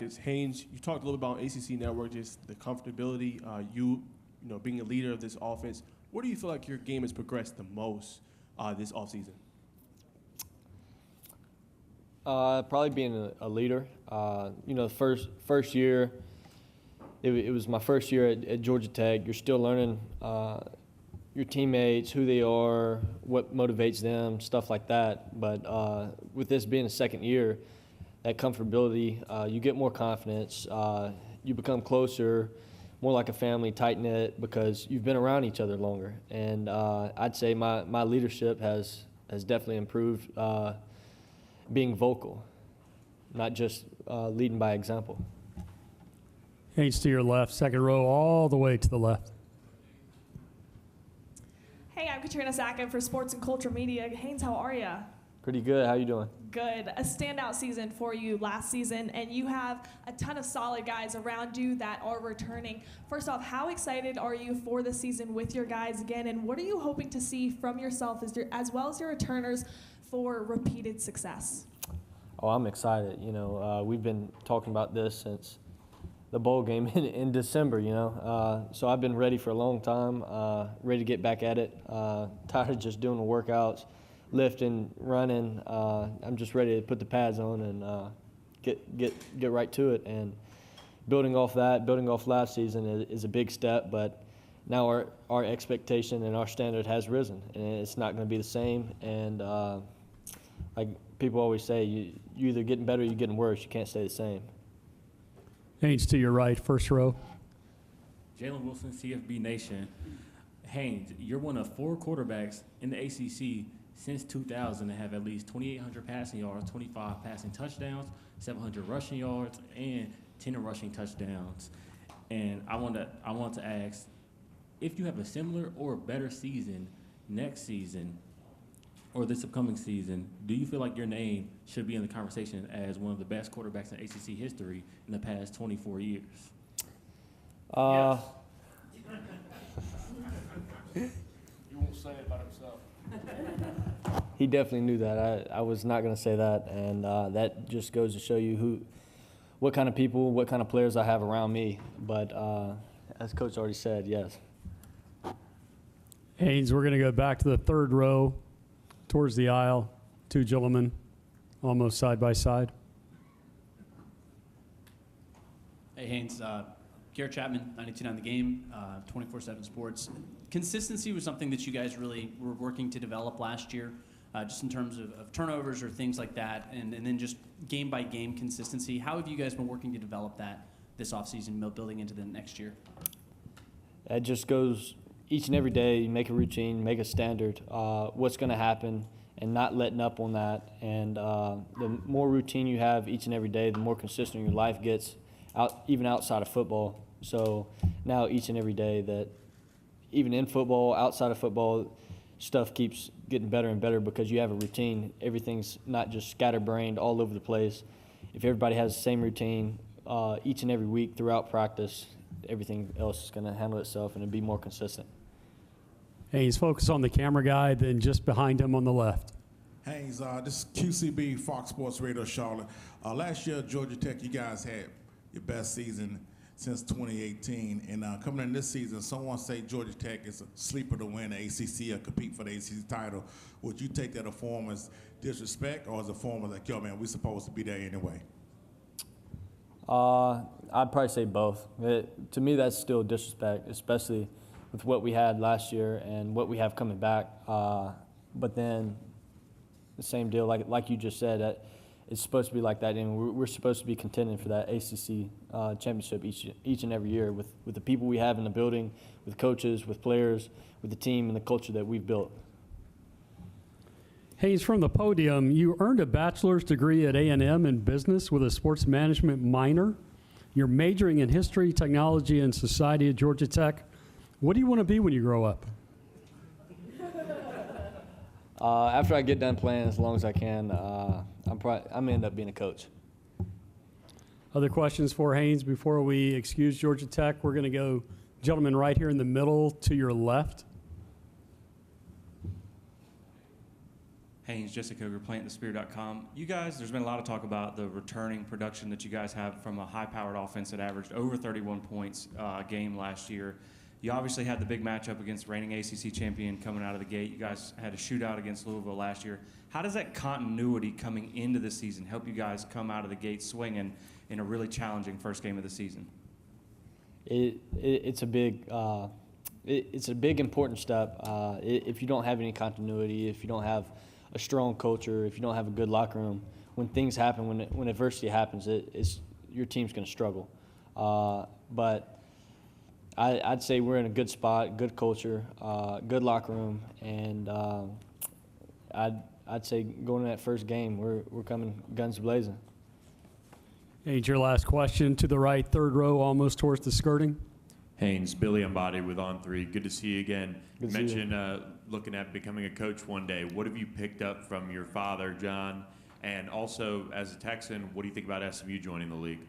practice. Haynes, you talked a little bit about ACC Network, just the comfortability, you know, being a leader of this offense. Where do you feel like your game has progressed the most this offseason? Probably being a leader. You know, the first year, it was my first year at Georgia Tech. You're still learning your teammates, who they are, what motivates them, stuff like that. But with this being a second year, that comfortability, you get more confidence. You become closer, more like a family, tight-knit, because you've been around each other longer. And I'd say my leadership has definitely improved, being vocal, not just leading by example. Haynes to your left, second row, all the way to the left. Hey, I'm Katrina Sackett for Sports and Culture Media. Haynes, how are you? Pretty good. How you doing? Good. A standout season for you last season, and you have a ton of solid guys around you that are returning. First off, how excited are you for the season with your guys again, and what are you hoping to see from yourself as well as your returners for repeated success? Oh, I'm excited. You know, we've been talking about this since the bowl game in December, you know. So I've been ready for a long time, ready to get back at it. Tired of just doing the workouts, lifting, running. I'm just ready to put the pads on and get right to it. And building off last season is a big step, but now our expectation and our standard has risen, and it's not going to be the same. And like people always say, you either getting better or you're getting worse. You can't stay the same. Haynes to your right, first row. Jalen Wilson, CFB Nation. Haynes, you're one of 4 quarterbacks in the ACC since 2000 to have at least 2,800 passing yards, 25 passing touchdowns, 700 rushing yards, and 10 rushing touchdowns. And I want to ask, if you have a similar or better season next season or this upcoming season, do you feel like your name should be in the conversation as one of the best quarterbacks in ACC history in the past 24 years? Yes. He won't say it about himself. He definitely knew that. I was not going to say that, and that just goes to show you what kind of people, what kind of players I have around me. But as Coach already said, yes. Haynes, we're going to go back to the third row, towards the aisle. 2 gentlemen, almost side by side. Hey, Haynes. Garrett Chapman, 92.9 The Game, 24/7 Sports. Consistency was something that you guys really were working to develop last year, just in terms of turnovers or things like that, and then just game-by-game consistency. How have you guys been working to develop that this offseason, building into the next year? It just goes each and every day. You make a routine, make a standard, what's going to happen, and not letting up on that. And the more routine you have each and every day, the more consistent your life gets, even outside of football. So now each and every day that even in football, outside of football, stuff keeps getting better and better because you have a routine. Everything's not just scatterbrained all over the place. If everybody has the same routine each and every week throughout practice, everything else is going to handle itself and it'll be more consistent. Haynes, focus on the camera guy, then just behind him on the left. Haynes, this is QCB, Fox Sports Radio Charlotte. Last year, Georgia Tech, you guys had your best season since 2018. And coming in this season, someone say Georgia Tech is a sleeper to win the ACC or compete for the ACC title. Would you take that a form as disrespect or as a form of like, yo, man, we're supposed to be there anyway? I'd probably say both. To me, that's still disrespect, especially with what we had last year and what we have coming back. But then the same deal, like you just said, that it's supposed to be like that, and we're supposed to be contending for that ACC championship each and every year with the people we have in the building, with coaches, with players, with the team and the culture that we've built. Haynes, from the podium, you earned a bachelor's degree at A&M in business with a sports management minor. You're majoring in history, technology, and society at Georgia Tech. What do you want to be when you grow up? After I get done playing as long as I can, I'm going to end up being a coach. Other questions for Haynes before we excuse Georgia Tech? We're going to go, gentleman right here in the middle to your left. Haynes, Jessica, PlantTheSpear.com. You guys, there's been a lot of talk about the returning production that you guys have from a high-powered offense that averaged over 31 points a game last year. You obviously had the big matchup against reigning ACC champion coming out of the gate. You guys had a shootout against Louisville last year. How does that continuity coming into the season help you guys come out of the gate swinging in a really challenging first game of the season? It's a big important step. If you don't have any continuity, if you don't have a strong culture, if you don't have a good locker room, when things happen, when adversity happens, your team's going to struggle. But I'd say we're in a good spot, good culture, good locker room, and I'd say going to that first game, we're coming guns blazing. Haynes, your last question to the right, third row, almost towards the skirting. Haynes, Billy Embody with On 3. Good to see you again. Good You to see you. mentioned looking at becoming a coach one day. What have you picked up from your father, John? And also, as a Texan, what do you think about SMU joining the league?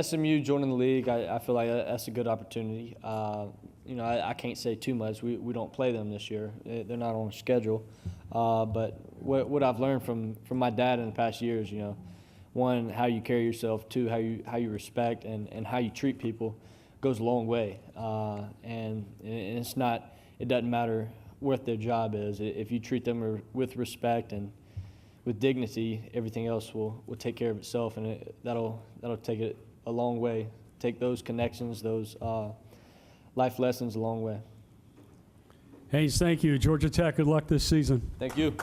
SMU joining the league, I feel like that's a good opportunity. I can't say too much. We don't play them this year. They're not on schedule. But what I've learned from my dad in the past years, one, how you carry yourself, two, how you respect and how you treat people goes a long way. And it doesn't matter what their job is. If you treat them with respect and with dignity, everything else will take care of itself, and that'll take it a long way. Take those connections, those life lessons a long way. Haynes, thank you. Georgia Tech, good luck this season. Thank you.